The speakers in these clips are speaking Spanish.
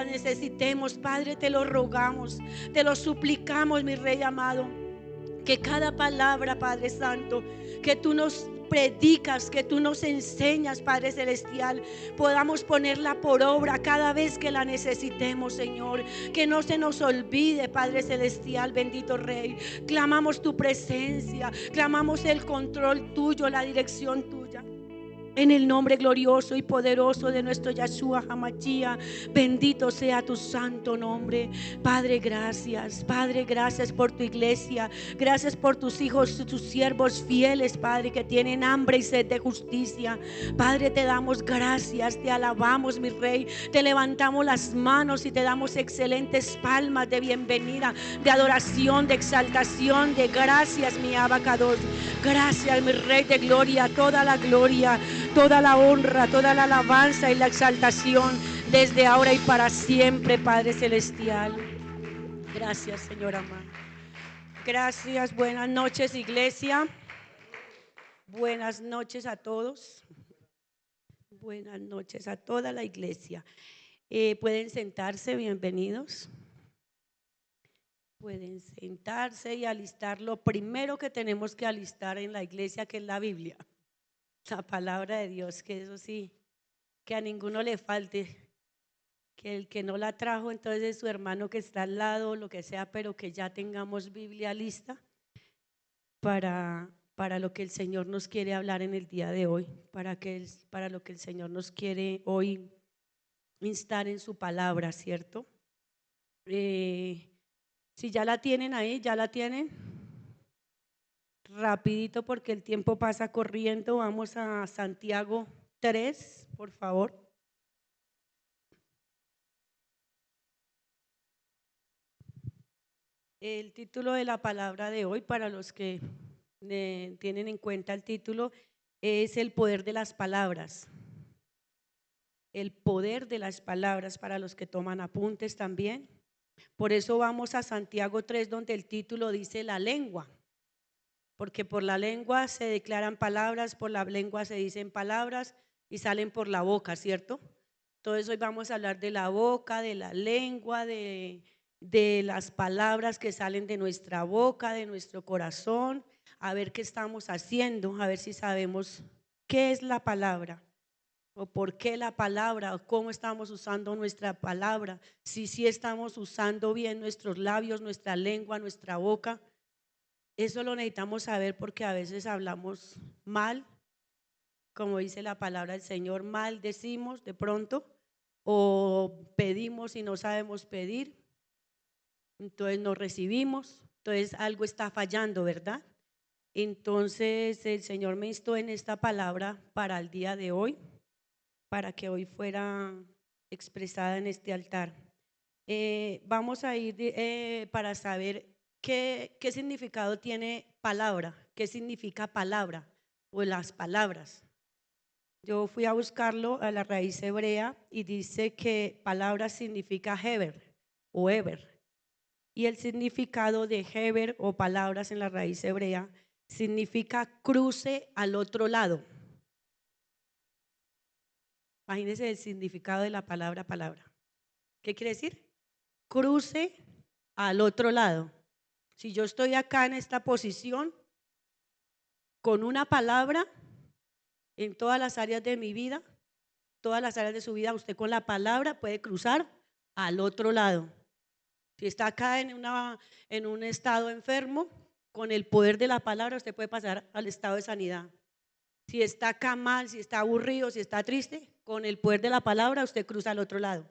las necesitemos. Padre, te lo rogamos, te lo suplicamos, mi Rey amado, que cada palabra, Padre Santo, que tú nos predicas, que tú nos enseñas, Padre Celestial, podamos ponerla por obra cada vez que la necesitemos, Señor. Que no se nos olvide, Padre Celestial, bendito Rey. Clamamos tu presencia, clamamos el control tuyo, la dirección tuya. En el nombre glorioso y poderoso de nuestro Yahshua Hamashia, bendito sea tu santo nombre. Padre, gracias por tu iglesia. Gracias por tus hijos, tus siervos fieles, Padre, que tienen hambre y sed de justicia. Padre, te damos gracias, te alabamos, mi Rey. Te levantamos las manos y te damos excelentes palmas de bienvenida, de adoración, de exaltación, de gracias, mi Abacados. Gracias, mi Rey de gloria, toda la gloria, toda la honra, toda la alabanza y la exaltación desde ahora y para siempre, Padre Celestial. Gracias, Señor amado. Gracias, buenas noches, iglesia. Buenas noches a todos. Buenas noches a toda la iglesia. Pueden sentarse, bienvenidos. Pueden sentarse y alistar lo primero que tenemos que alistar en la iglesia, que es la Biblia. La palabra de Dios, que eso sí, que a ninguno le falte, que el que no la trajo entonces es su hermano que está al lado, lo que sea, pero que ya tengamos Biblia lista para lo que el Señor nos quiere hablar en el día de hoy, para lo que el Señor nos quiere hoy instar en su palabra, ¿cierto? Si ya la tienen ahí, ya la tienen. Rapidito porque el tiempo pasa corriendo. Vamos a Santiago 3, por favor. El título de la palabra de hoy, para los que tienen en cuenta el título, es el poder de las palabras. El poder de las palabras, para los que toman apuntes también. Por eso vamos a Santiago 3, donde el título dice la lengua. Porque por la lengua se declaran palabras, por la lengua se dicen palabras y salen por la boca, ¿cierto? Entonces hoy vamos a hablar de la boca, de la lengua, de las palabras que salen de nuestra boca, de nuestro corazón, a ver qué estamos haciendo, a ver si sabemos qué es la palabra o por qué la palabra, o cómo estamos usando nuestra palabra, si estamos usando bien nuestros labios, nuestra lengua, nuestra boca. Eso lo necesitamos saber porque a veces hablamos mal, como dice la palabra del Señor, mal decimos de pronto, o pedimos y no sabemos pedir, entonces no recibimos, entonces algo está fallando, ¿verdad? Entonces el Señor me instó en esta palabra para el día de hoy, para que hoy fuera expresada en este altar. Vamos a ir para saber qué significado tiene palabra, qué significa palabra o las palabras. Yo fui a buscarlo a la raíz hebrea y dice que palabra significa heber o ever. Y el significado de heber o palabras en la raíz hebrea significa cruce al otro lado. Imagínense el significado de la palabra palabra. ¿Qué quiere decir? Cruce al otro lado. Si yo estoy acá en esta posición, con una palabra, en todas las áreas de mi vida, todas las áreas de su vida, usted con la palabra puede cruzar al otro lado. Si está acá en un estado enfermo, con el poder de la palabra usted puede pasar al estado de sanidad. Si está acá mal, si está aburrido, si está triste, con el poder de la palabra usted cruza al otro lado.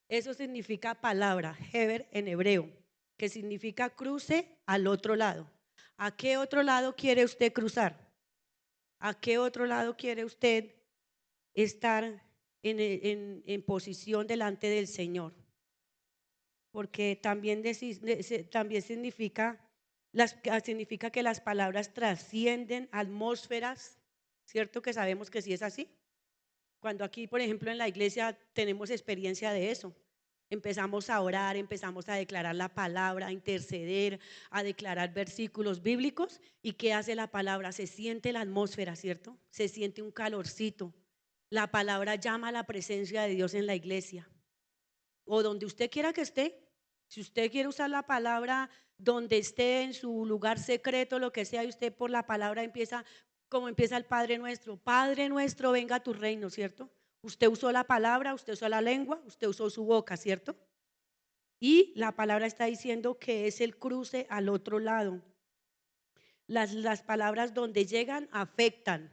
Eso significa palabra, heber en hebreo, que significa cruce al otro lado. ¿A qué otro lado quiere usted cruzar? ¿A qué otro lado quiere usted estar en posición delante del Señor? Porque también significa que las palabras trascienden atmósferas, ¿cierto? Que sabemos que sí es así. Cuando aquí, por ejemplo, en la iglesia tenemos experiencia de eso. Empezamos a orar, empezamos a declarar la palabra, a interceder, a declarar versículos bíblicos. ¿Y qué hace la palabra? Se siente la atmósfera, ¿cierto? Se siente un calorcito. La palabra llama a la presencia de Dios en la iglesia. o donde usted quiera que esté. Si usted quiere usar la palabra donde esté, en su lugar secreto, lo que sea, y usted por la palabra empieza, como empieza el Padre Nuestro. Padre Nuestro, venga a tu reino, ¿cierto? Usted usó la palabra, usted usó la lengua, usted usó su boca, ¿cierto? Y la palabra está diciendo que es el cruce al otro lado. Las palabras donde llegan afectan.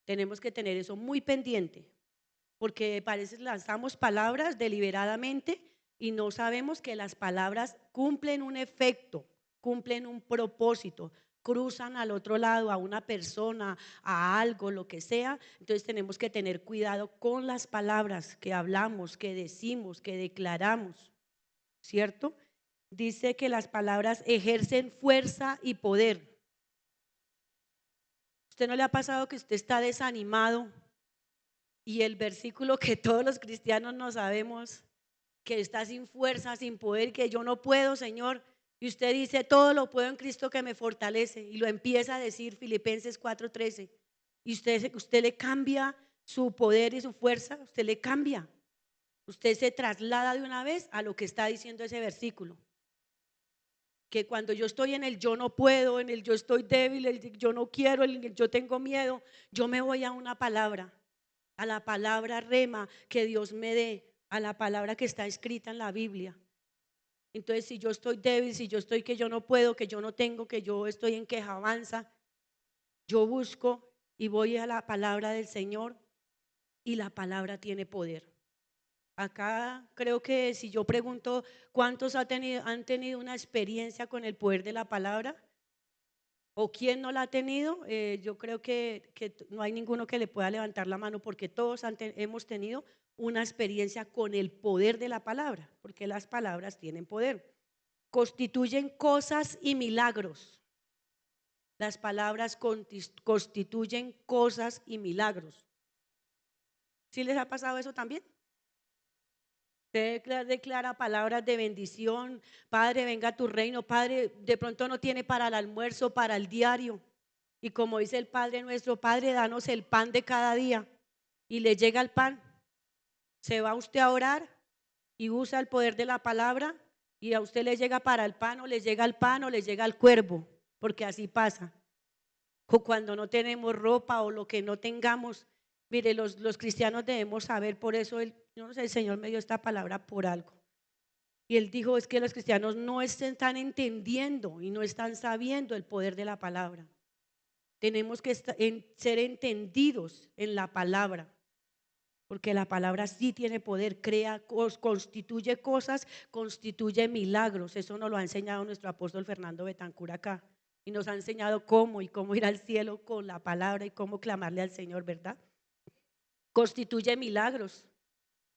Tenemos que tener eso muy pendiente, porque parece que lanzamos palabras deliberadamente y no sabemos que las palabras cumplen un efecto, cumplen un propósito, cruzan al otro lado a una persona, a algo, lo que sea. Entonces tenemos que tener cuidado con las palabras que hablamos, que decimos, que declaramos, ¿cierto? Dice que las palabras ejercen fuerza y poder. ¿Usted no le ha pasado que usted está desanimado y el versículo que todos los cristianos no sabemos, que está sin fuerza, sin poder, que yo no puedo, Señor? Y usted dice, todo lo puedo en Cristo que me fortalece, y lo empieza a decir Filipenses 4:13, y usted le cambia su poder y su fuerza, usted le cambia, usted se traslada de una vez a lo que está diciendo ese versículo. Que cuando yo estoy en el yo no puedo, en el yo estoy débil, el yo no quiero, el yo tengo miedo, yo me voy a una palabra, a la palabra rema que Dios me dé, a la palabra que está escrita en la Biblia. Entonces, si yo estoy débil, si yo estoy que yo no puedo, que yo no tengo, que yo estoy en quejabanza, yo busco y voy a la palabra del Señor, y la palabra tiene poder. Acá creo que si yo pregunto cuántos han tenido una experiencia con el poder de la palabra, o quién no la ha tenido, yo creo que no hay ninguno que le pueda levantar la mano, porque todos hemos tenido una experiencia con el poder de la palabra, porque las palabras tienen poder, constituyen cosas y milagros. Las palabras constituyen cosas y milagros. ¿Sí les ha pasado eso también? Usted declara palabras de bendición. Padre, venga a tu reino. Padre, de pronto no tiene para el almuerzo, para el diario. Y como dice el Padre Nuestro, Padre, danos el pan de cada día. Y le llega el pan. Se va usted a orar y usa el poder de la palabra, y a usted le llega para el pan, o le llega el pan, o le llega el cuervo, porque así pasa. O cuando no tenemos ropa o lo que no tengamos. Mire, los cristianos debemos saber, por eso yo no sé, el Señor me dio esta palabra por algo. Y Él dijo, es que los cristianos no están entendiendo y no están sabiendo el poder de la palabra. Tenemos que ser entendidos en la palabra, porque la palabra sí tiene poder, crea, constituye cosas, constituye milagros. Eso nos lo ha enseñado nuestro apóstol Fernando Betancur acá. Y nos ha enseñado cómo ir al cielo con la palabra y cómo clamarle al Señor, ¿verdad? Constituye milagros.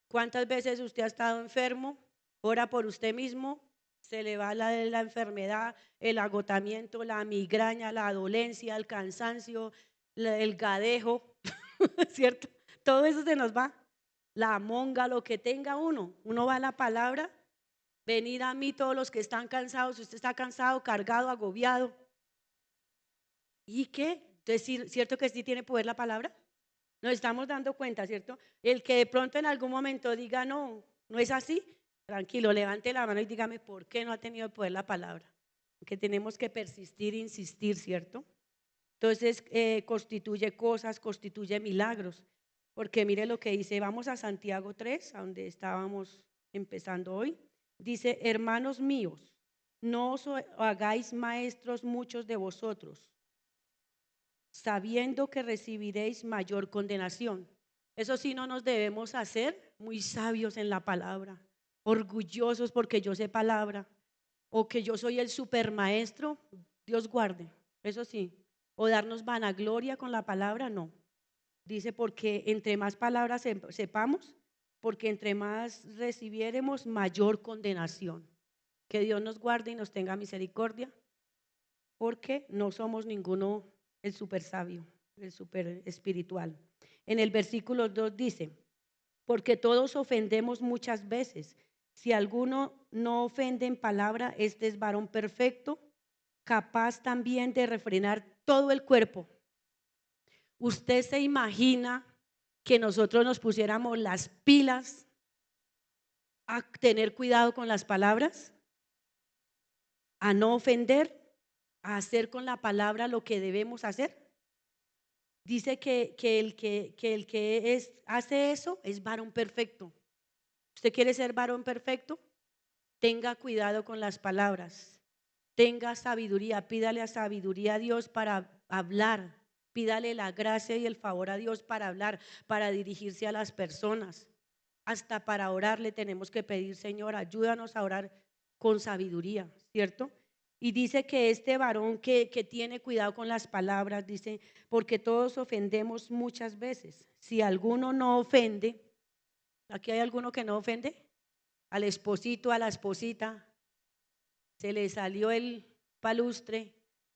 ¿Cuántas veces usted ha estado enfermo? Ora por usted mismo, se le va la enfermedad, el agotamiento, la migraña, la dolencia, el cansancio, el gadejo, ¿cierto? Todo eso se nos va. La monga, lo que tenga uno va a la palabra. Venid a mí todos los que están cansados. Si usted está cansado, cargado, agobiado, ¿y qué? Entonces, ¿cierto que sí tiene poder la palabra? Nos estamos dando cuenta, ¿cierto? El que de pronto en algún momento diga, no, no es así, tranquilo, levante la mano y dígame por qué no ha tenido poder la palabra. Que tenemos que persistir, insistir, ¿cierto? Entonces, constituye cosas, constituye milagros. Porque mire lo que dice, vamos a Santiago 3, a donde estábamos empezando hoy. Dice, hermanos míos, no os hagáis maestros muchos de vosotros, sabiendo que recibiréis mayor condenación. Eso sí, no nos debemos hacer muy sabios en la palabra, orgullosos porque yo sé palabra, o que yo soy el supermaestro. Dios guarde, eso sí, o darnos vanagloria con la palabra, no. Dice, porque entre más palabras sepamos, porque entre más recibiéremos, mayor condenación. Que Dios nos guarde y nos tenga misericordia, porque no somos ninguno el super sabio, el super espiritual. En el versículo 2 dice, porque todos ofendemos muchas veces. Si alguno no ofende en palabra, este es varón perfecto, capaz también de refrenar todo el cuerpo. ¿Usted se imagina que nosotros nos pusiéramos las pilas a tener cuidado con las palabras, a no ofender, a hacer con la palabra lo que debemos hacer. Dice que hace eso es varón perfecto. ¿Usted quiere ser varón perfecto? Tenga cuidado con las palabras, tenga sabiduría, pídale a sabiduría a Dios para hablar, pídale la gracia y el favor a Dios para hablar, para dirigirse a las personas. Hasta para orar le tenemos que pedir, Señor, ayúdanos a orar con sabiduría, ¿cierto? Y dice que este varón que tiene cuidado con las palabras, dice, porque todos ofendemos muchas veces. Si alguno no ofende, ¿aquí hay alguno que no ofende? Al esposito, a la esposita, se le salió el palustre,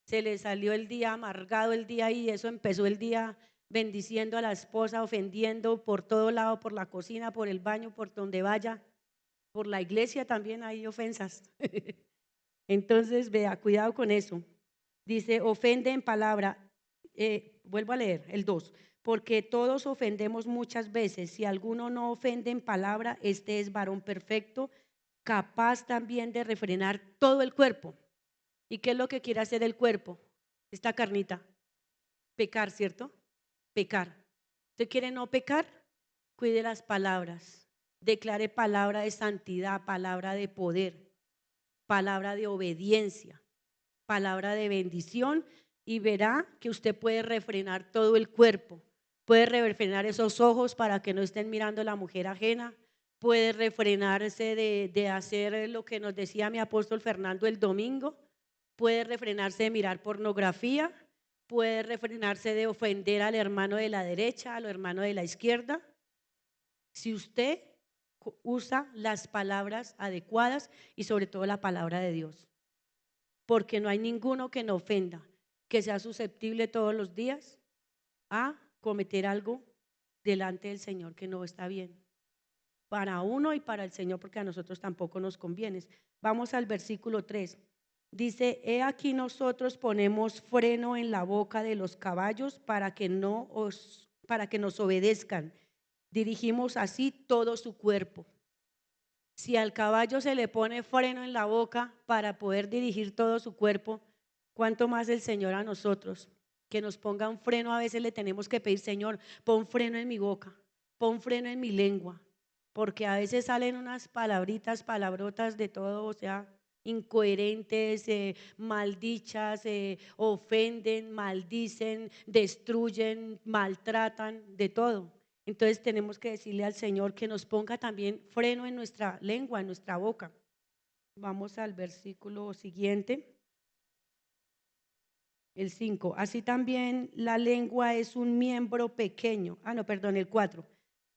se le salió el día amargado el día y eso empezó el día bendiciendo a la esposa, ofendiendo por todo lado, por la cocina, por el baño, por donde vaya, por la iglesia también hay ofensas. Entonces, vea, cuidado con eso. Dice, ofende en palabra. Vuelvo a leer el 2. Porque todos ofendemos muchas veces. Si alguno no ofende en palabra, este es varón perfecto, capaz también de refrenar todo el cuerpo. ¿Y qué es lo que quiere hacer el cuerpo? Esta carnita. Pecar, ¿cierto? Pecar. ¿Usted quiere no pecar? Cuide las palabras. Declare palabra de santidad, palabra de poder, palabra de obediencia, palabra de bendición y verá que usted puede refrenar todo el cuerpo. Puede refrenar esos ojos para que no estén mirando a la mujer ajena. Puede refrenarse de hacer lo que nos decía mi apóstol Fernando el domingo. Puede refrenarse de mirar pornografía. Puede refrenarse de ofender al hermano de la derecha, al hermano de la izquierda. Si usted usa las palabras adecuadas y sobre todo la palabra de Dios. Porque no hay ninguno que no ofenda, que sea susceptible todos los días a cometer algo delante del Señor que no está bien. Para uno y para el Señor, porque a nosotros tampoco nos conviene. Vamos al versículo 3. Dice, he aquí nosotros ponemos freno en la boca de los caballos para que nos obedezcan. Dirigimos así todo su cuerpo. Si al caballo se le pone freno en la boca para poder dirigir todo su cuerpo, ¿cuánto más el Señor a nosotros? Que nos ponga un freno, a veces le tenemos que pedir, Señor, pon freno en mi boca, pon freno en mi lengua, porque a veces salen unas palabritas, palabrotas de todo, o sea, incoherentes, maldichas, ofenden, maldicen, destruyen, maltratan, de todo. Entonces tenemos que decirle al Señor que nos ponga también freno en nuestra lengua, en nuestra boca. Vamos al versículo siguiente, el 5. Así también la lengua es un miembro pequeño. No, perdón, el 4.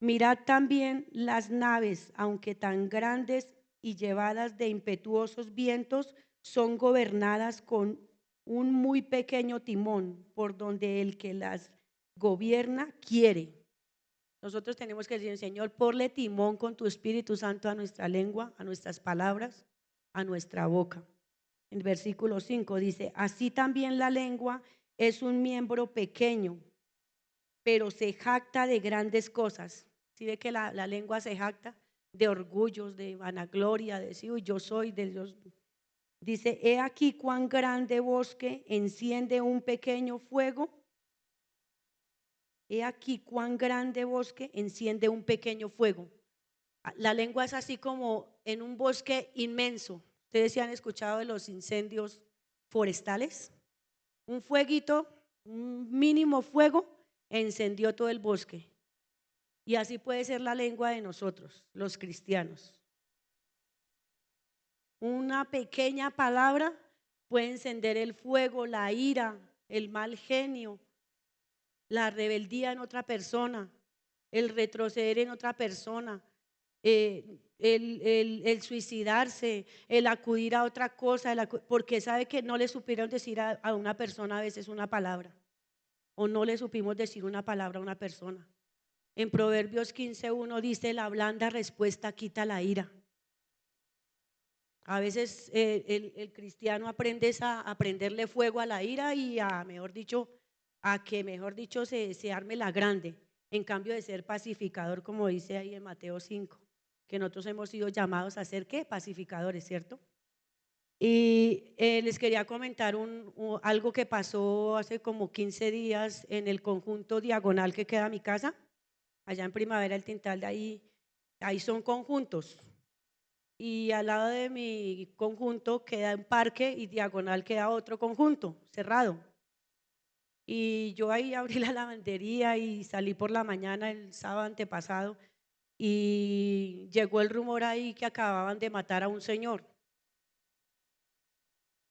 Mirad también las naves, aunque tan grandes y llevadas de impetuosos vientos, son gobernadas con un muy pequeño timón, por donde el que las gobierna quiere. Nosotros tenemos que decir, Señor, ponle timón con tu Espíritu Santo a nuestra lengua, a nuestras palabras, a nuestra boca. El versículo 5 dice, así también la lengua es un miembro pequeño, pero se jacta de grandes cosas. ¿Sí ve que la lengua se jacta? De orgullos, de vanagloria, de decir, yo soy de Dios. Dice, he aquí cuán grande bosque enciende un pequeño fuego. He aquí cuán grande bosque enciende un pequeño fuego. La lengua es así como en un bosque inmenso. Ustedes se han escuchado de los incendios forestales. Un fueguito, un mínimo fuego, encendió todo el bosque. Y así puede ser la lengua de nosotros, los cristianos. Una pequeña palabra puede encender el fuego, la ira, el mal genio, la rebeldía en otra persona, el retroceder en otra persona, el suicidarse, el acudir a otra cosa, porque sabe que no le supieron decir a una persona a veces una palabra, o no le supimos decir una palabra a una persona. En Proverbios 15:1 dice, la blanda respuesta quita la ira. A veces el cristiano aprende a prenderle fuego a la ira y a que mejor dicho se arme la grande, en cambio de ser pacificador, como dice ahí en Mateo 5. que nosotros hemos sido llamados a ser, ¿qué? Pacificadores, ¿cierto? Y les quería comentar algo que pasó hace como 15 días en el conjunto diagonal que queda a mi casa, allá en Primavera el Tintal, de ahí son conjuntos. Y al lado de mi conjunto queda un parque y diagonal queda otro conjunto cerrado. Y yo ahí abrí la lavandería y salí por la mañana el sábado antepasado y llegó el rumor ahí que acababan de matar a un señor.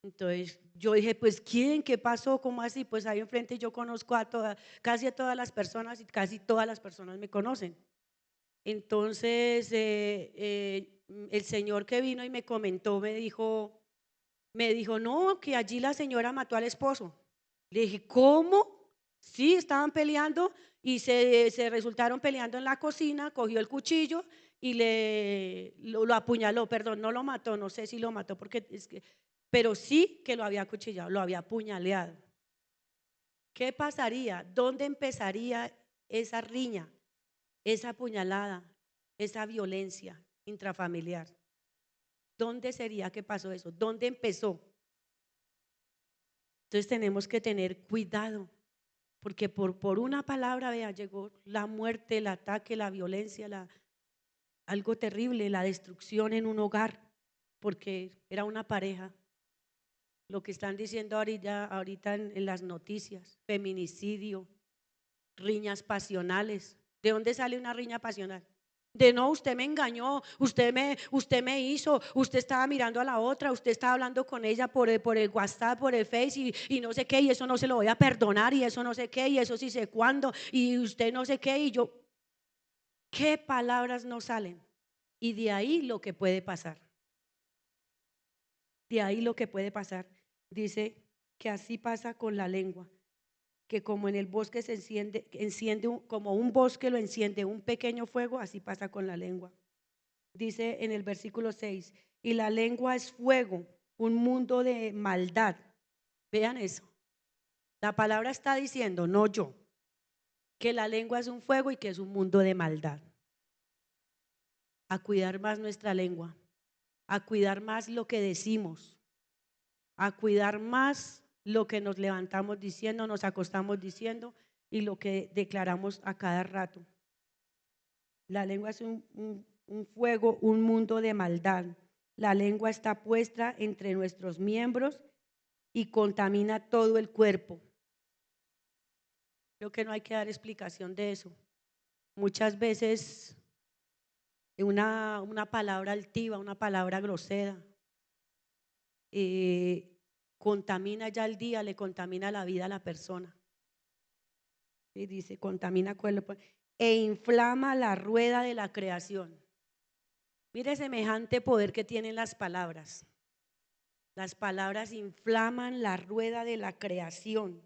Entonces yo dije, pues ¿quién? ¿Qué pasó? ¿Cómo así? Pues ahí enfrente yo conozco casi a todas las personas y casi todas las personas me conocen. Entonces el señor que vino y me comentó me dijo, no, que allí la señora mató al esposo. Le dije, ¿cómo? Sí, estaban peleando y se resultaron peleando en la cocina, cogió el cuchillo y lo apuñaló, perdón, no lo mató, no sé si lo mató porque pero sí que lo había acuchillado, lo había apuñaleado. ¿Qué pasaría? ¿Dónde empezaría esa riña, esa apuñalada, esa violencia intrafamiliar? ¿Dónde sería que pasó eso? ¿Dónde empezó? Entonces tenemos que tener cuidado, porque por una palabra, vea, llegó la muerte, el ataque, la violencia, algo terrible, la destrucción en un hogar, porque era una pareja. Lo que están diciendo ahorita en las noticias, feminicidio, riñas pasionales. ¿De dónde sale una riña pasional? De no, usted me engañó, usted me hizo, usted estaba mirando a la otra, usted estaba hablando con ella por el WhatsApp, por el Face y no sé qué, y eso no se lo voy a perdonar, y eso no sé qué, y eso sí sé cuándo, y usted no sé qué, y yo, ¿qué palabras no salen? Y de ahí lo que puede pasar. De ahí lo que puede pasar. Dice que así pasa con la lengua, que como en el bosque se enciende como un bosque lo enciende un pequeño fuego, así pasa con la lengua. Dice en el versículo 6, y la lengua es fuego, un mundo de maldad. Vean eso. La palabra está diciendo, no yo, que la lengua es un fuego y que es un mundo de maldad. A cuidar más nuestra lengua, a cuidar más lo que decimos, a cuidar más lo que nos levantamos diciendo, nos acostamos diciendo y lo que declaramos a cada rato. La lengua es un fuego, un mundo de maldad. La lengua está puesta entre nuestros miembros y contamina todo el cuerpo. Creo que no hay que dar explicación de eso. Muchas veces una palabra altiva, una palabra grosera, contamina ya el día, le contamina la vida a la persona. Y dice, contamina cuerpo e inflama la rueda de la creación. Mire semejante poder que tienen las palabras. Las palabras inflaman la rueda de la creación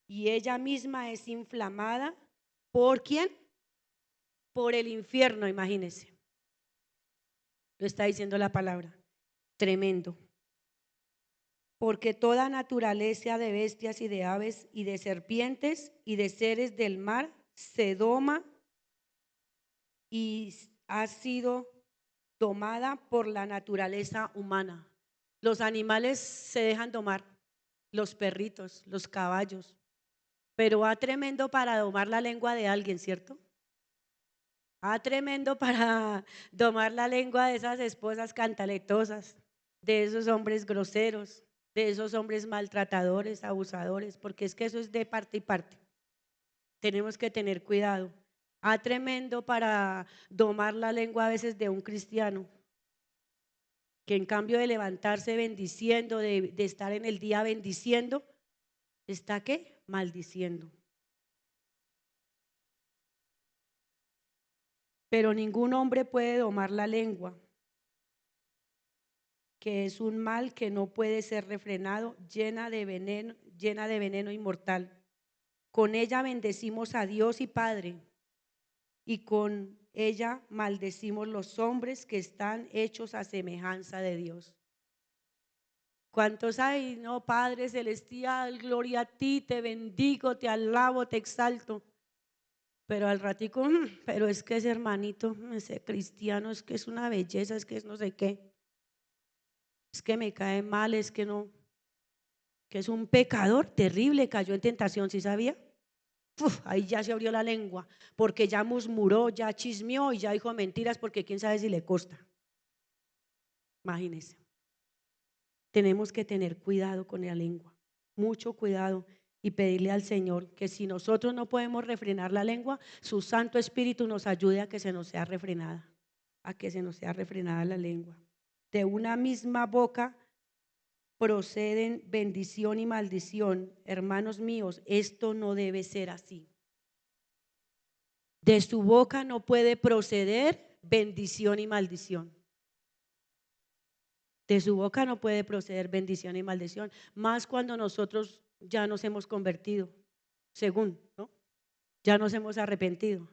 y ella misma es inflamada ¿por quién? Por el infierno, imagínense. Lo está diciendo la palabra. Tremendo. Porque toda naturaleza de bestias y de aves y de serpientes y de seres del mar se doma y ha sido domada por la naturaleza humana. Los animales se dejan domar, los perritos, los caballos, pero va tremendo para domar la lengua de alguien, ¿cierto? Va tremendo para domar la lengua de esas esposas cantaletosas, de esos hombres groseros, de esos hombres maltratadores, abusadores, porque es que eso es de parte y parte. Tenemos que tener cuidado. Tremendo para domar la lengua a veces de un cristiano, que en cambio de levantarse bendiciendo, de estar en el día bendiciendo, ¿está qué? Maldiciendo. Pero ningún hombre puede domar la lengua, que es un mal que no puede ser refrenado, llena de veneno inmortal. Con ella bendecimos a Dios y Padre, y con ella maldecimos los hombres que están hechos a semejanza de Dios. ¿Cuántos hay? No, Padre celestial, gloria a ti, te bendigo, te alabo, te exalto. pero al ratico, pero es que ese hermanito, ese cristiano, es que es una belleza, es que es no sé qué, es que me cae mal, es que no, que es un pecador terrible, cayó en tentación, ¿sí sabía? Uf, ahí ya se abrió la lengua, porque ya murmuró, ya chismeó y ya dijo mentiras, porque quién sabe si le costa. Imagínense, tenemos que tener cuidado con la lengua, mucho cuidado, y pedirle al Señor que si nosotros no podemos refrenar la lengua, su Santo Espíritu nos ayude a que se nos sea refrenada, a que se nos sea refrenada la lengua. De una misma boca proceden bendición y maldición. Hermanos míos, esto no debe ser así. De su boca no puede proceder bendición y maldición. De su boca no puede proceder bendición y maldición, más cuando nosotros ya nos hemos convertido, según, ¿no? Ya nos hemos arrepentido.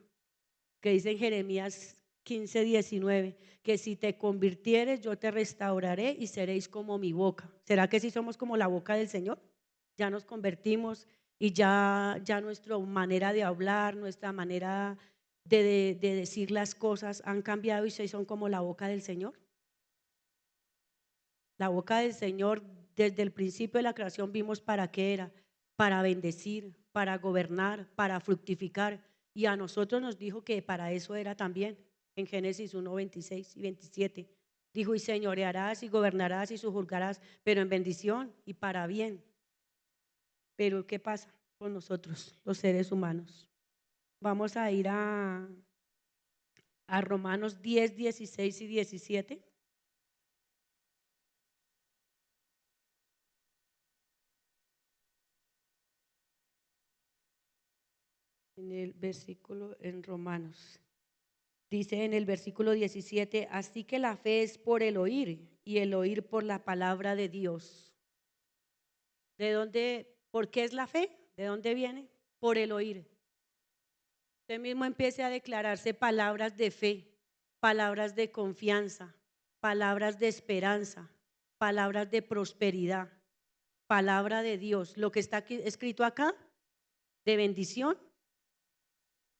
Que dice en Jeremías 15:19, que si te convirtieres yo te restauraré y seréis como mi boca. ¿Será que si somos como la boca del Señor? Ya nos convertimos y ya nuestra manera de hablar, nuestra manera de decir las cosas han cambiado y son como la boca del Señor. La boca del Señor desde el principio de la creación vimos para qué era, para bendecir, para gobernar, para fructificar. Y a nosotros nos dijo que para eso era también, en Génesis 1:26 y 27. Dijo, y señorearás y gobernarás y sujuzgarás, pero en bendición y para bien. Pero ¿qué pasa con nosotros, los seres humanos? Vamos a ir a Romanos 10:16 y 17. En el versículo en Romanos. Dice en el versículo 17, así que la fe es por el oír y el oír por la palabra de Dios. ¿De dónde? ¿Por qué es la fe? ¿De dónde viene? Por el oír. Usted mismo empiece a declararse palabras de fe, palabras de confianza, palabras de esperanza, palabras de prosperidad, palabra de Dios. Lo que está aquí, escrito acá, de bendición,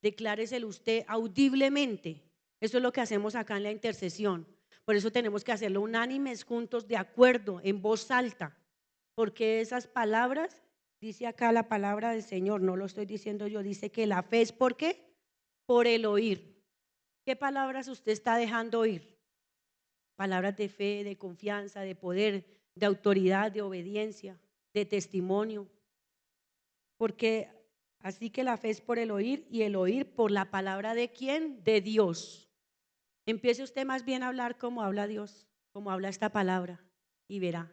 decláreselo usted audiblemente. Eso es lo que hacemos acá en la intercesión. Por eso tenemos que hacerlo unánimes, juntos, de acuerdo, en voz alta. Porque esas palabras, dice acá la palabra del Señor, no lo estoy diciendo yo, dice que la fe es ¿por qué? Por el oír. ¿Qué palabras usted está dejando oír? Palabras de fe, de confianza, de poder, de autoridad, de obediencia, de testimonio. Porque así que la fe es por el oír y el oír por la palabra de quién? De Dios. Empiece usted más bien a hablar como habla Dios, como habla esta palabra y verá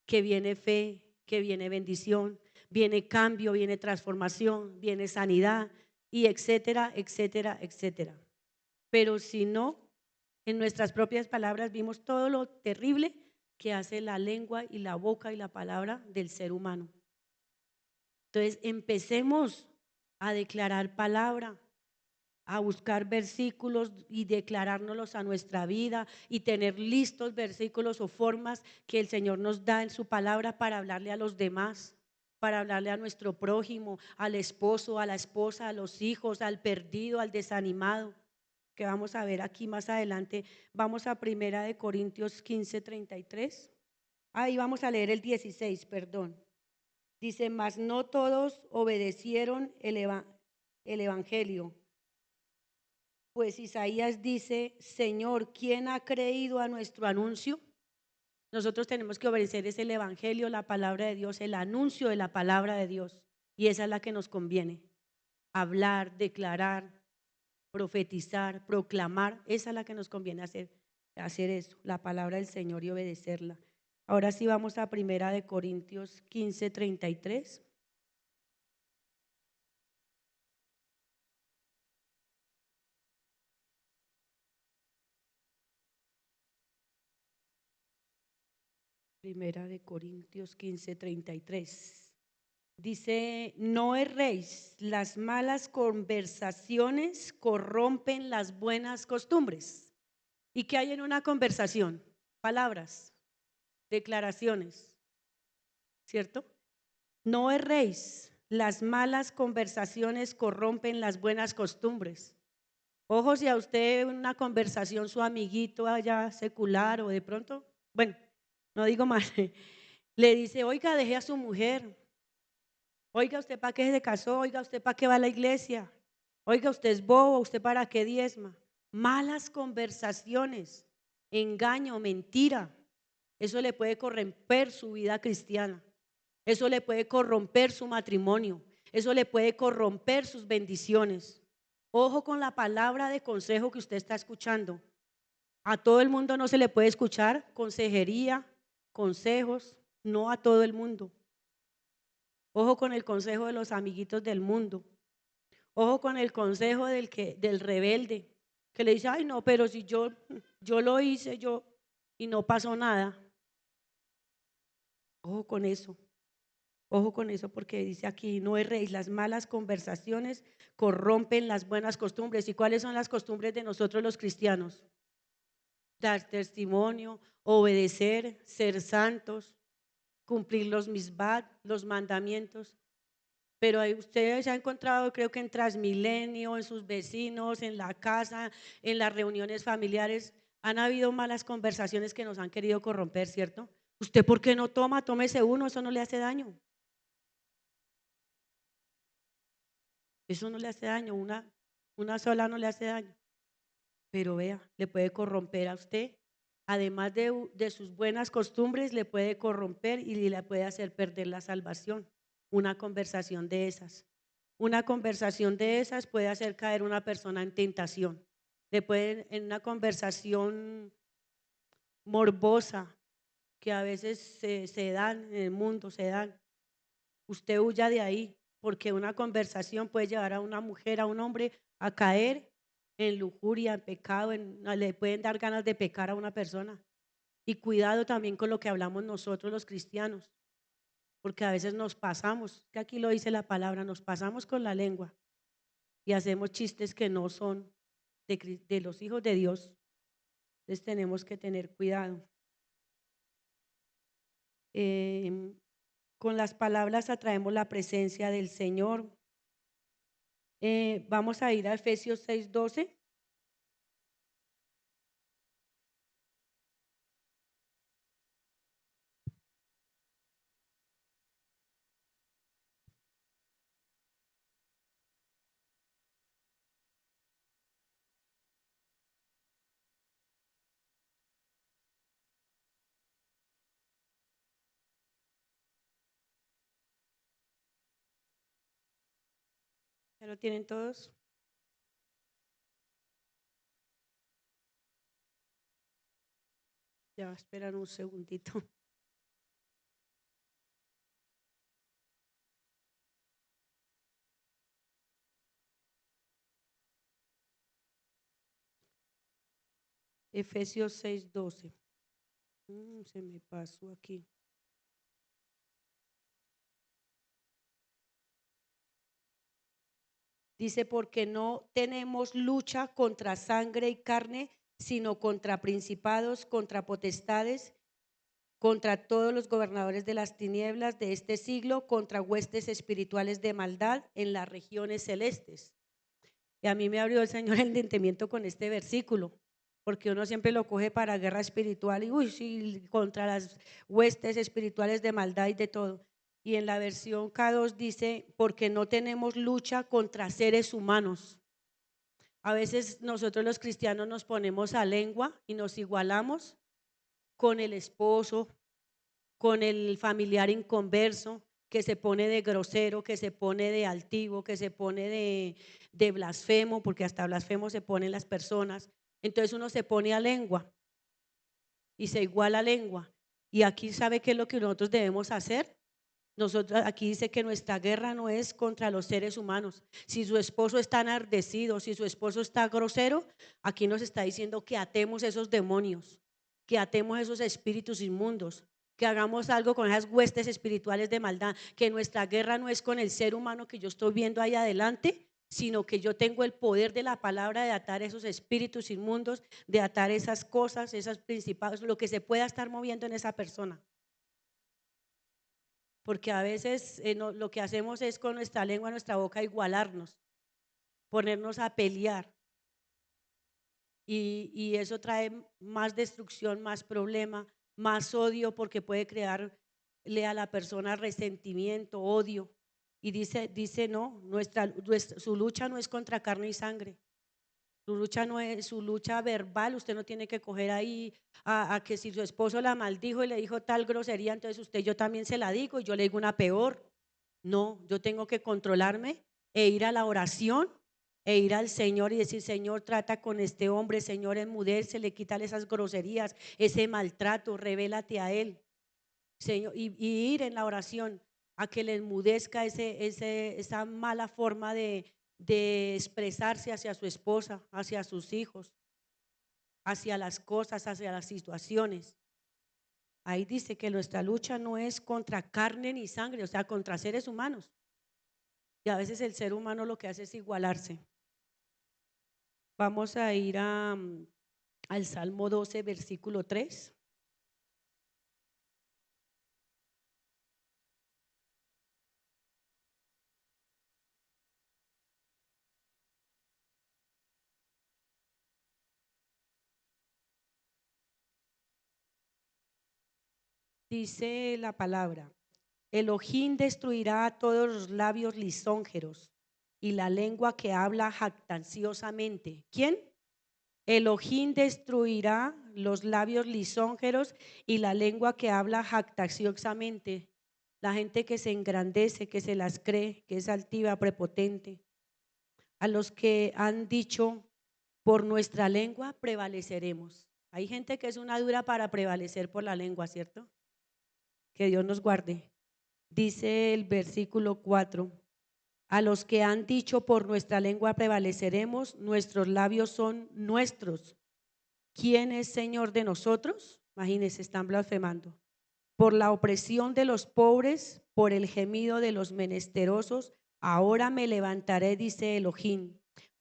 que viene fe, que viene bendición, viene cambio, viene transformación, viene sanidad y etcétera, etcétera, etcétera. Pero si no, en nuestras propias palabras vimos todo lo terrible que hace la lengua y la boca y la palabra del ser humano. Entonces empecemos a declarar palabra, a buscar versículos y declarárnoslos a nuestra vida y tener listos versículos o formas que el Señor nos da en su palabra para hablarle a los demás, para hablarle a nuestro prójimo, al esposo, a la esposa, a los hijos, al perdido, al desanimado, que vamos a ver aquí más adelante. Vamos a Primera de Corintios 15:33. Ahí vamos a leer el 16, perdón. Dice, mas no todos obedecieron el evangelio. Pues Isaías dice, Señor, ¿quién ha creído a nuestro anuncio? Nosotros tenemos que obedecer es el evangelio, la palabra de Dios, el anuncio de la palabra de Dios. Y esa es la que nos conviene. Hablar, declarar, profetizar, proclamar, esa es la que nos conviene hacer eso, la palabra del Señor y obedecerla. Ahora sí vamos a Primera de Corintios 15:33. Primera de Corintios 15:33. Dice, no erréis, las malas conversaciones corrompen las buenas costumbres. ¿Y qué hay en una conversación? Palabras, declaraciones, ¿cierto? No erréis, las malas conversaciones corrompen las buenas costumbres. Ojo, si a usted una conversación, su amiguito allá secular o de pronto, bueno, no digo más, le dice, oiga, deje a su mujer, oiga, usted para qué se casó, oiga, usted para qué va a la iglesia, oiga, usted es bobo, usted para qué diezma. Malas conversaciones, engaño, mentira, eso le puede corromper su vida cristiana, eso le puede corromper su matrimonio, eso le puede corromper sus bendiciones. Ojo con la palabra de consejo que usted está escuchando. A todo el mundo no se le puede escuchar consejería, consejos, no a todo el mundo. Ojo con el consejo de los amiguitos del mundo. Ojo con el consejo del rebelde, que le dice, ay no, pero si yo lo hice yo y no pasó nada. Ojo con eso. Ojo con eso porque dice aquí, no erréis, las malas conversaciones corrompen las buenas costumbres. ¿Y cuáles son las costumbres de nosotros los cristianos? Dar testimonio, obedecer, ser santos, cumplir los misbat, los mandamientos. Pero ahí usted se ha encontrado, creo que en Transmilenio, en sus vecinos, en la casa, en las reuniones familiares, han habido malas conversaciones que nos han querido corromper, ¿cierto? ¿Usted por qué no toma? Tómese uno, eso no le hace daño. Eso no le hace daño, una sola no le hace daño. Pero vea, le puede corromper a usted. Además de sus buenas costumbres, le puede corromper y le puede hacer perder la salvación. Una conversación de esas. Una conversación de esas puede hacer caer una persona en tentación. Le puede, en una conversación morbosa que a veces se dan en el mundo, se dan. Usted huya de ahí, porque una conversación puede llevar a una mujer, a un hombre a caer en lujuria, en pecado, le pueden dar ganas de pecar a una persona. Y cuidado también con lo que hablamos nosotros los cristianos, porque a veces nos pasamos, que aquí lo dice la palabra, nos pasamos con la lengua y hacemos chistes que no son de los hijos de Dios. Entonces tenemos que tener cuidado. Con las palabras atraemos la presencia del Señor. Vamos a ir a Efesios 6:12. ¿Ya lo tienen todos? Ya, esperan un segundito. Efesios 6:12. Se me pasó aquí. Dice, porque no tenemos lucha contra sangre y carne, sino contra principados, contra potestades, contra todos los gobernadores de las tinieblas de este siglo, contra huestes espirituales de maldad en las regiones celestes. Y a mí me abrió el Señor el entendimiento con este versículo, porque uno siempre lo coge para guerra espiritual y uy, sí, contra las huestes espirituales de maldad y de todo. Y en la versión K2 dice, porque no tenemos lucha contra seres humanos. A veces nosotros los cristianos nos ponemos a lengua y nos igualamos con el esposo, con el familiar inconverso, que se pone de grosero, que se pone de altivo, que se pone de blasfemo, porque hasta blasfemo se ponen las personas. Entonces uno se pone a lengua y se iguala a lengua. Y aquí sabe qué es lo que nosotros debemos hacer. Nosotros aquí dice que nuestra guerra no es contra los seres humanos. Si su esposo está enardecido, si su esposo está grosero, aquí nos está diciendo que atemos esos demonios, que atemos esos espíritus inmundos, que hagamos algo con esas huestes espirituales de maldad, que nuestra guerra no es con el ser humano que yo estoy viendo ahí adelante, sino que yo tengo el poder de la palabra de atar esos espíritus inmundos, de atar esas cosas, esas principados, lo que se pueda estar moviendo en esa persona. porque a veces lo que hacemos es con nuestra lengua, nuestra boca, igualarnos, ponernos a pelear y eso trae más destrucción, más problema, más odio, porque puede crearle a la persona resentimiento, odio. Y dice no, su lucha no es contra carne y sangre. Su lucha no es su lucha verbal. Usted no tiene que coger ahí a que si su esposo la maldijo y le dijo tal grosería, entonces usted yo también se la digo y yo le digo una peor. No, yo tengo que controlarme e ir a la oración e ir al Señor y decir: Señor, trata con este hombre, Señor, enmudece, quítale esas groserías, ese maltrato, revélate a él, Señor, y ir en la oración a que le enmudezca esa mala forma de expresarse hacia su esposa, hacia sus hijos, hacia las cosas, hacia las situaciones. Ahí dice que nuestra lucha no es contra carne ni sangre, o sea, contra seres humanos. Y a veces el ser humano lo que hace es igualarse. Vamos a ir al Salmo 12, versículo 3. Dice la palabra: Elohim destruirá a todos los labios lisonjeros y la lengua que habla jactanciosamente. ¿Quién? Elohim destruirá los labios lisonjeros y la lengua que habla jactanciosamente. La gente que se engrandece, que se las cree, que es altiva, prepotente. A los que han dicho: por nuestra lengua prevaleceremos. Hay gente que es una dura para prevalecer por la lengua, ¿cierto? Que Dios nos guarde. Dice el versículo 4: a los que han dicho: por nuestra lengua prevaleceremos, nuestros labios son nuestros. ¿Quién es Señor de nosotros? Imagínense, están blasfemando. Por la opresión de los pobres, por el gemido de los menesterosos, ahora me levantaré, dice Elohim.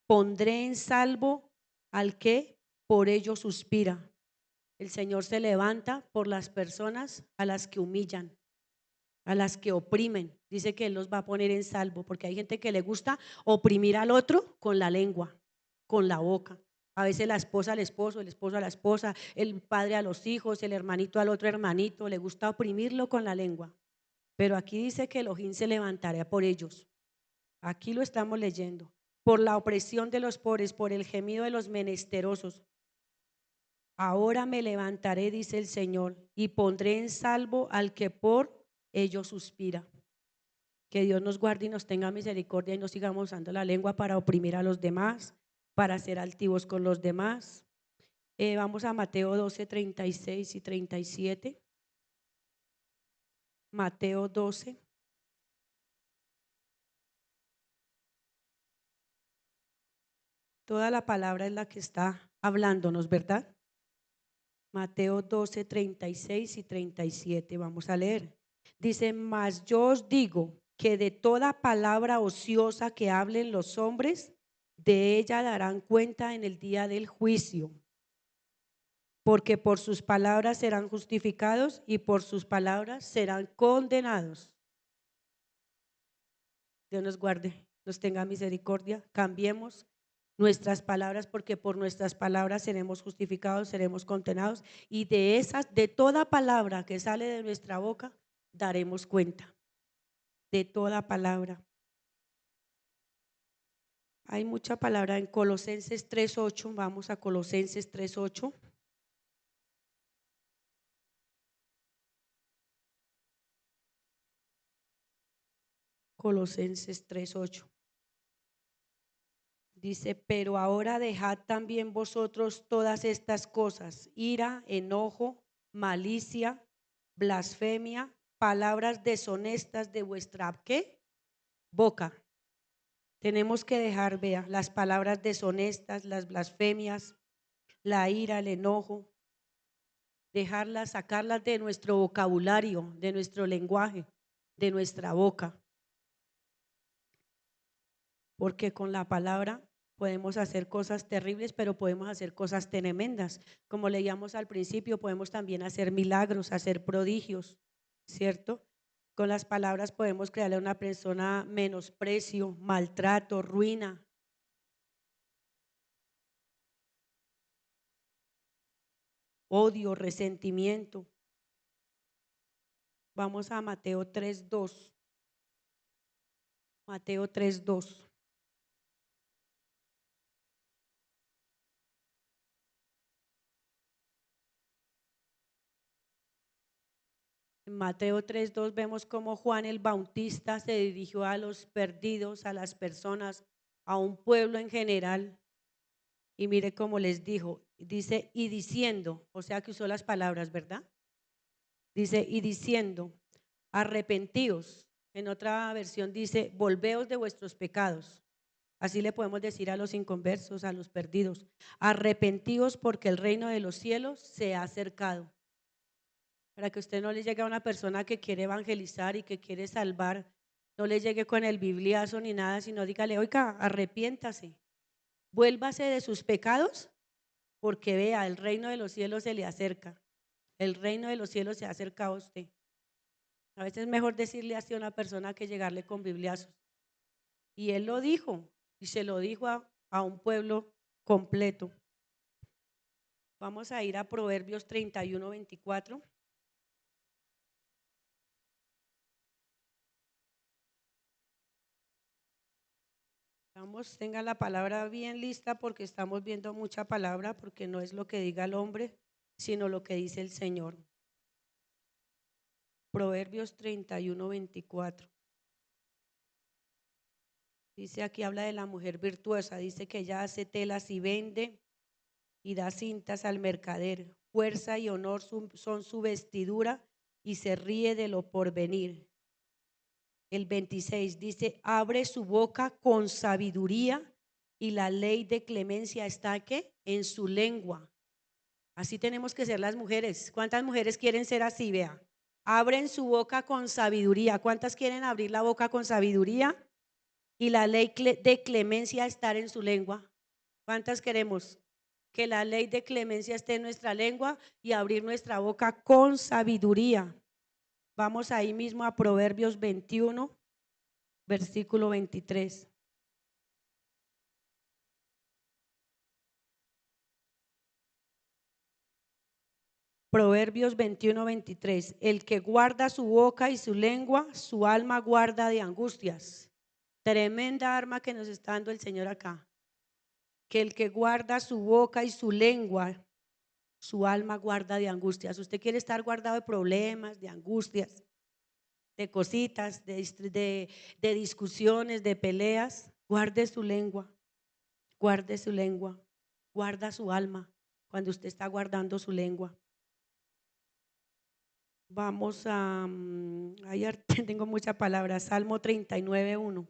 Pondré en salvo al que por ello suspira. El Señor se levanta por las personas a las que humillan, a las que oprimen. Dice que Él los va a poner en salvo, porque hay gente que le gusta oprimir al otro con la lengua, con la boca. A veces la esposa al esposo, el esposo a la esposa, el padre a los hijos, el hermanito al otro hermanito, le gusta oprimirlo con la lengua. Pero aquí dice que Elohim se levantará por ellos. Aquí lo estamos leyendo. Por la opresión de los pobres, por el gemido de los menesterosos. Ahora me levantaré, dice el Señor, y pondré en salvo al que por ello suspira. Que Dios nos guarde y nos tenga misericordia y no sigamos usando la lengua para oprimir a los demás, para ser altivos con los demás. Vamos a Mateo 12, 36 y 37. Mateo 12. Toda la palabra es la que está hablándonos, ¿verdad? Mateo 12, 36 y 37. Vamos a leer. Dice: mas yo os digo que de toda palabra ociosa que hablen los hombres, de ella darán cuenta en el día del juicio. Porque por sus palabras serán justificados y por sus palabras serán condenados. Dios nos guarde, nos tenga misericordia. Cambiemos nuestras palabras, porque por nuestras palabras seremos justificados, seremos condenados, y de toda palabra que sale de nuestra boca daremos cuenta. De toda palabra. Hay mucha palabra en Colosenses 3:8. Vamos a Colosenses 3:8. Colosenses 3:8. Dice: pero ahora dejad también vosotros todas estas cosas: ira, enojo, malicia, blasfemia, palabras deshonestas de vuestra ¿qué? Boca. Tenemos que dejar, vea, las palabras deshonestas, las blasfemias, la ira, el enojo, dejarlas, sacarlas de nuestro vocabulario, de nuestro lenguaje, de nuestra boca. Porque con la palabra podemos hacer cosas terribles, pero podemos hacer cosas tremendas. Como leíamos al principio, podemos también hacer milagros, hacer prodigios, ¿cierto? Con las palabras podemos crearle a una persona menosprecio, maltrato, ruina. Odio, resentimiento. Vamos a Mateo 3:2. Mateo 3:2. En Mateo 3:2 vemos cómo Juan el Bautista se dirigió a los perdidos, a las personas, a un pueblo en general. Y mire cómo les dijo, dice, y diciendo, o sea que usó las palabras, ¿verdad? Dice, y diciendo, arrepentíos. En otra versión dice, volveos de vuestros pecados. Así le podemos decir a los inconversos, a los perdidos, arrepentíos porque el reino de los cielos se ha acercado. Para que usted no le llegue a una persona que quiere evangelizar y que quiere salvar, no le llegue con el bibliazo ni nada, sino dígale, oiga, arrepiéntase, vuélvase de sus pecados, porque vea, el reino de los cielos se le acerca. El reino de los cielos se acerca a usted. A veces es mejor decirle así a una persona que llegarle con bibliazos. Y él lo dijo, y se lo dijo a un pueblo completo. Vamos a ir a Proverbios 31:24. Vamos, tenga la palabra bien lista porque estamos viendo mucha palabra, porque no es lo que diga el hombre, sino lo que dice el Señor. Proverbios 31:24. Dice aquí, habla de la mujer virtuosa, dice que ella hace telas y vende y da cintas al mercader. Fuerza y honor son su vestidura y se ríe de lo porvenir. El 26 dice, abre su boca con sabiduría y la ley de clemencia está ¿qué? En su lengua. Así tenemos que ser las mujeres. ¿Cuántas mujeres quieren ser así? Vea, abren su boca con sabiduría. ¿Cuántas quieren abrir la boca con sabiduría? Y la ley de clemencia estar en su lengua. ¿Cuántas queremos que la ley de clemencia esté en nuestra lengua y abrir nuestra boca con sabiduría? Vamos ahí mismo a Proverbios 21, versículo 23. Proverbios 21:23. El que guarda su boca y su lengua, su alma guarda de angustias. Tremenda arma que nos está dando el Señor acá. Que el que guarda su boca y su lengua, su alma guarda de angustias. Usted quiere estar guardado de problemas, de angustias, de cositas, de discusiones, de peleas. Guarde su lengua, guarde su lengua, guarda su alma cuando usted está guardando su lengua. Vamos a, ayer tengo muchas palabras, Salmo 39:1,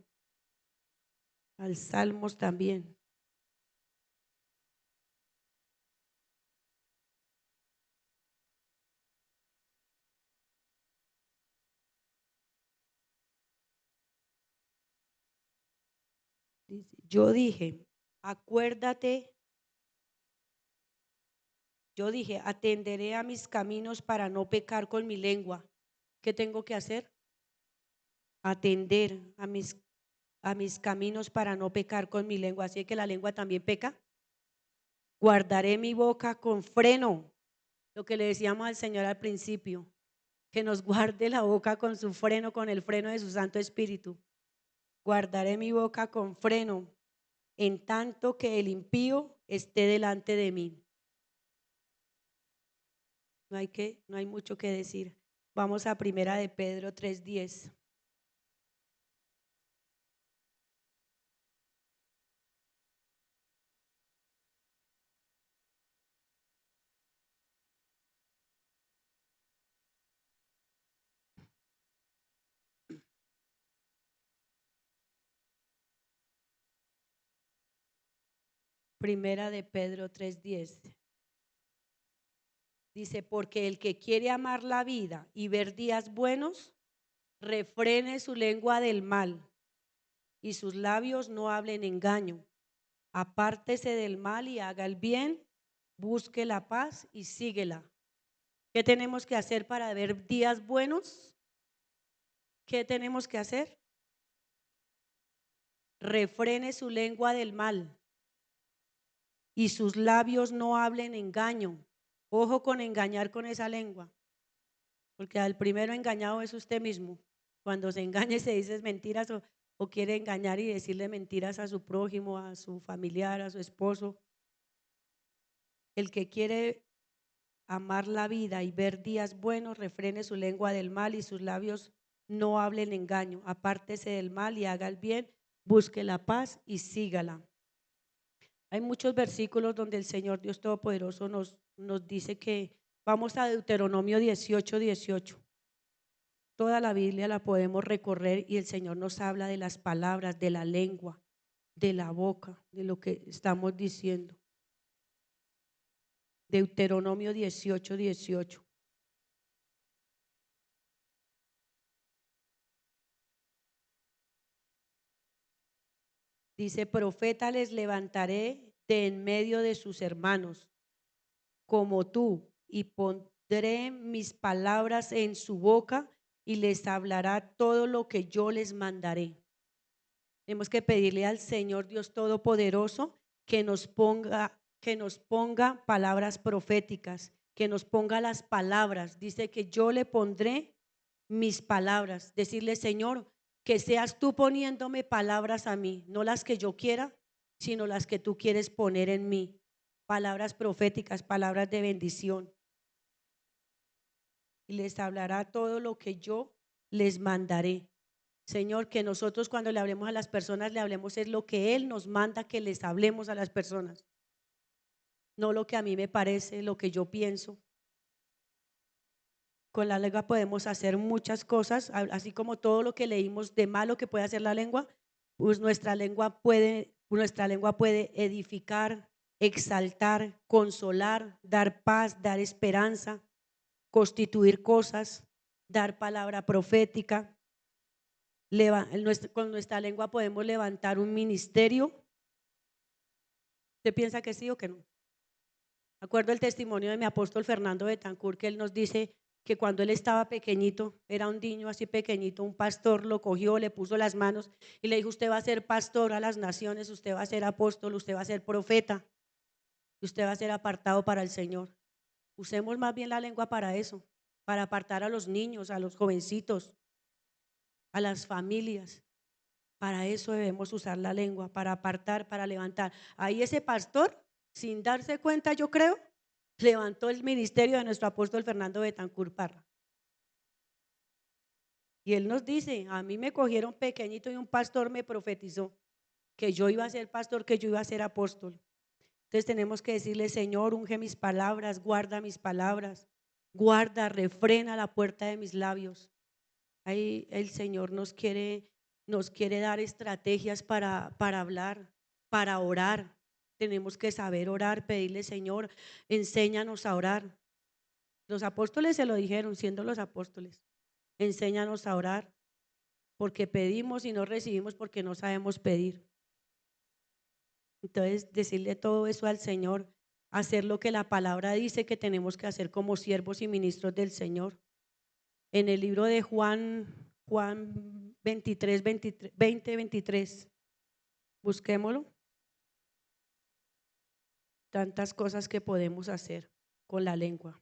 al Salmos también. Dice, acuérdate, yo dije, atenderé a mis caminos para no pecar con mi lengua. ¿Qué tengo que hacer? Atender a mis caminos para no pecar con mi lengua. Así que la lengua también peca. Guardaré mi boca con freno, lo que le decíamos al Señor al principio, que nos guarde la boca con su freno, con el freno de su Santo Espíritu. Guardaré mi boca con freno, en tanto que el impío esté delante de mí. No hay mucho que decir. Vamos a Primera de Pedro 3:10. Primera de Pedro 3:10. Dice, porque el que quiere amar la vida y ver días buenos, refrene su lengua del mal y sus labios no hablen engaño. Apártese del mal y haga el bien, busque la paz y síguela. ¿Qué tenemos que hacer para ver días buenos? ¿qué tenemos que hacer? Refrene su lengua del mal y sus labios no hablen engaño. Ojo con engañar con esa lengua, porque al primero engañado es usted mismo. Cuando se engaña y se dice mentiras o quiere engañar y decirle mentiras a su prójimo, a su familiar, a su esposo. El que quiere amar la vida y ver días buenos, refrene su lengua del mal y sus labios no hablen engaño. Apártese del mal y haga el bien, busque la paz y sígala. Hay muchos versículos donde el Señor Dios Todopoderoso nos dice que vamos a Deuteronomio 18:18. Toda la Biblia la podemos recorrer y el Señor nos habla de las palabras, de la lengua, de la boca, de lo que estamos diciendo. Deuteronomio 18:18. Dice: profeta les levantaré de en medio de sus hermanos, como tú, y pondré mis palabras en su boca y les hablará todo lo que yo les mandaré. Tenemos que pedirle al Señor Dios Todopoderoso que nos ponga palabras proféticas, que nos ponga las palabras. Dice que yo le pondré mis palabras. Decirle, Señor, que seas tú poniéndome palabras a mí, no las que yo quiera, sino las que tú quieres poner en mí. Palabras proféticas, palabras de bendición. Y les hablará todo lo que yo les mandaré. Señor, que nosotros cuando le hablemos a las personas, le hablemos es lo que Él nos manda que les hablemos a las personas, no lo que a mí me parece, lo que yo pienso. Con la lengua podemos hacer muchas cosas, así como todo lo que leímos de malo que puede hacer la lengua, pues nuestra lengua puede edificar, exaltar, consolar, dar paz, dar esperanza, constituir cosas, dar palabra profética. Con nuestra lengua podemos levantar un ministerio. ¿Usted piensa que sí o que no? Acuerdo el testimonio de mi apóstol Fernando Betancur, que él nos dice que cuando él estaba pequeñito, era un niño así pequeñito, un pastor lo cogió, le puso las manos y le dijo: usted va a ser pastor a las naciones, usted va a ser apóstol, usted va a ser profeta, usted va a ser apartado para el Señor. Usemos más bien la lengua para eso, para apartar a los niños, a los jovencitos, a las familias. Para eso debemos usar la lengua, para apartar, para levantar. Ahí ese pastor, sin darse cuenta, yo creo, levantó el ministerio de nuestro apóstol Fernando Betancur Parra. Y él nos dice: a mí me cogieron pequeñito y un pastor me profetizó que yo iba a ser pastor, que yo iba a ser apóstol. Entonces tenemos que decirle: Señor, unge mis palabras, guarda mis palabras, guarda, refrena la puerta de mis labios. Ahí el Señor nos quiere dar estrategias para hablar, para orar. Tenemos que saber orar, pedirle: Señor, enséñanos a orar. Los apóstoles se lo dijeron, siendo los apóstoles: enséñanos a orar, porque pedimos y no recibimos porque no sabemos pedir. Entonces, decirle todo eso al Señor, hacer lo que la palabra dice que tenemos que hacer como siervos y ministros del Señor. En el libro de Juan 23, 20, 23, busquémoslo. Tantas cosas que podemos hacer con la lengua.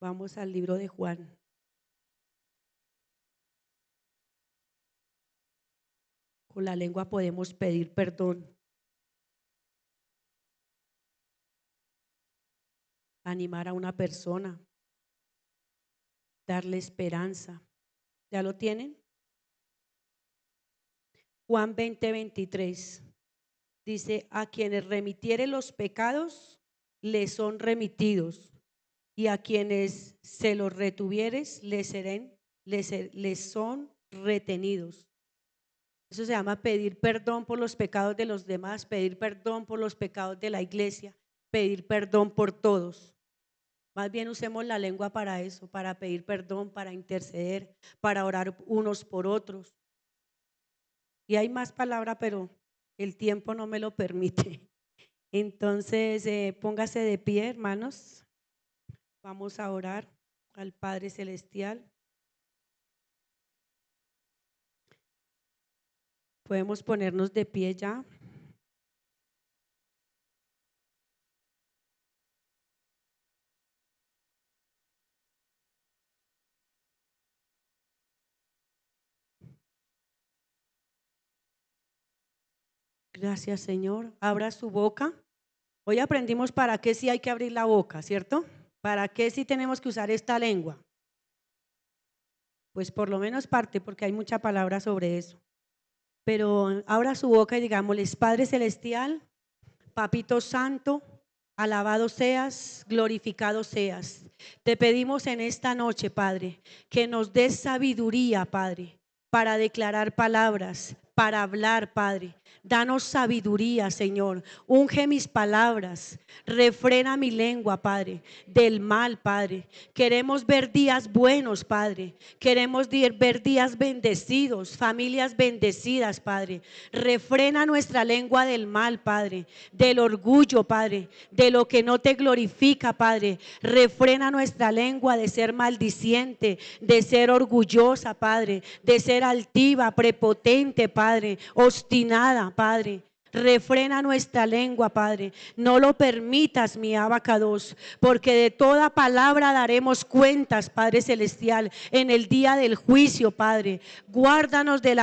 Vamos al libro de Juan. Con la lengua podemos pedir perdón, animar a una persona, darle esperanza. ¿Ya lo tienen? Juan 20, 23 dice: a quienes remitiere los pecados les son remitidos, y a quienes se los retuvieres les son retenidos. Eso se llama pedir perdón por los pecados de los demás, pedir perdón por los pecados de la iglesia, pedir perdón por todos. Más bien usemos la lengua para eso, para pedir perdón, para interceder, para orar unos por otros. Y hay más palabra, pero el tiempo no me lo permite. Entonces, póngase de pie, hermanos. Vamos a orar al Padre Celestial. Podemos ponernos de pie ya. Gracias, Señor. Abra su boca. Hoy aprendimos para qué sí hay que abrir la boca, ¿cierto? ¿Para qué sí tenemos que usar esta lengua? Pues por lo menos parte, porque hay mucha palabra sobre eso. Pero abra su boca y digámosles: Padre Celestial, Papito Santo, alabado seas, glorificado seas. Te pedimos en esta noche, Padre, que nos des sabiduría, Padre, para declarar palabras, para hablar, Padre. Danos sabiduría, Señor. Unge mis palabras, refrena mi lengua, Padre, del mal, Padre. Queremos ver días buenos, Padre. Queremos ver días bendecidos, familias bendecidas, Padre. Refrena nuestra lengua del mal, Padre, del orgullo, Padre, de lo que no te glorifica, Padre. Refrena nuestra lengua de ser maldiciente, de ser orgullosa, Padre, de ser altiva, prepotente, Padre, obstinada, Padre. Refrena nuestra lengua, Padre. No lo permitas, mi abacados, porque de toda palabra daremos cuentas, Padre Celestial, en el día del juicio, Padre. Guárdanos de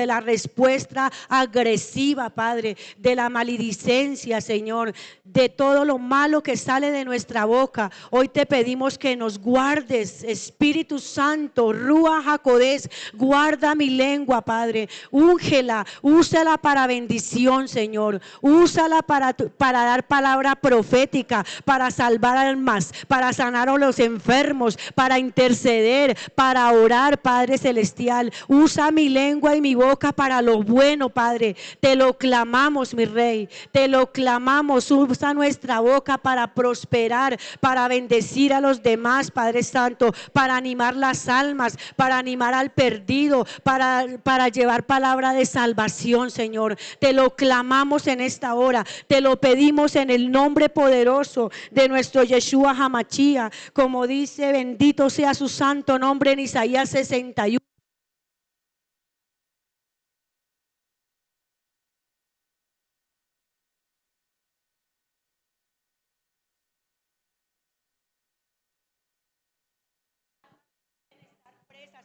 la respuesta agresiva, Padre, de la maledicencia, Señor, de todo lo malo que sale de nuestra boca. Hoy te pedimos que nos guardes, Espíritu Santo, Ruach HaKodesh. Guarda mi lengua, Padre. Úngela, úsala para bendición, Señor. Úsala para dar palabra profética, para salvar almas, para sanar a los enfermos, para interceder, para orar, Padre Celestial. Usa mi lengua y mi boca para lo bueno, Padre. Te lo clamamos, mi Rey. Te lo clamamos. Usa nuestra boca para prosperar, para bendecir a los demás, Padre Santo, para animar las almas, para animar al perdido, para llevar palabra de salvación, Señor. Te lo clamamos en esta hora. Te lo pedimos en el nombre poderoso de nuestro Yeshua HaMashiach. Como dice, bendito sea su santo nombre en Isaías 61.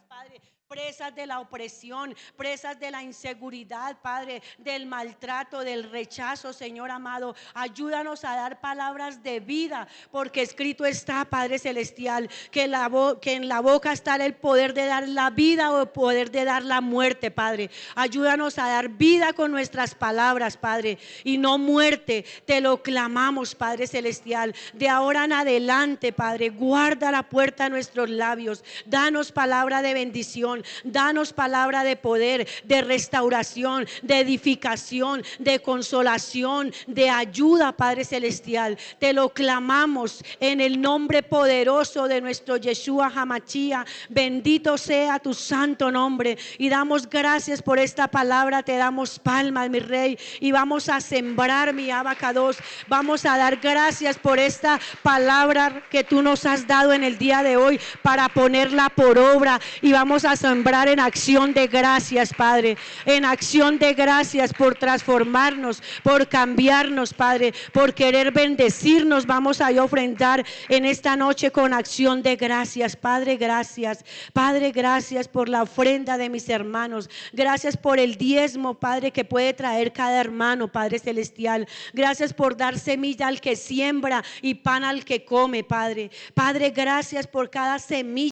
Padre, presas de la opresión, presas de la inseguridad, Padre, del maltrato, del rechazo, Señor amado. Ayúdanos a dar palabras de vida, porque escrito está, Padre Celestial, que en la boca está el poder de dar la vida o el poder de dar la muerte, Padre. Ayúdanos a dar vida con nuestras palabras, Padre, y no muerte. Te lo clamamos, Padre Celestial. De ahora en adelante, Padre, guarda la puerta a nuestros labios. Danos palabra de bendición, danos palabra de poder, de restauración, de edificación, de consolación, de ayuda, Padre Celestial. Te lo clamamos en el nombre poderoso de nuestro Yeshua HaMashiach. Bendito sea tu santo nombre y damos gracias por esta palabra. Te damos palmas, mi Rey, y vamos a sembrar, mi abacados. Vamos a dar gracias por esta palabra que tú nos has dado en el día de hoy para ponerla por obra, y vamos a sembrar en acción de gracias, Padre, en acción de gracias por transformarnos, por cambiarnos, Padre, por querer bendecirnos. Vamos a ofrendar en esta noche con acción de gracias. Padre, gracias. Padre, gracias por la ofrenda de mis hermanos. Gracias por el diezmo, Padre, que puede traer cada hermano, Padre Celestial. Gracias por dar semilla al que siembra y pan al que come, Padre. Padre, gracias por cada semilla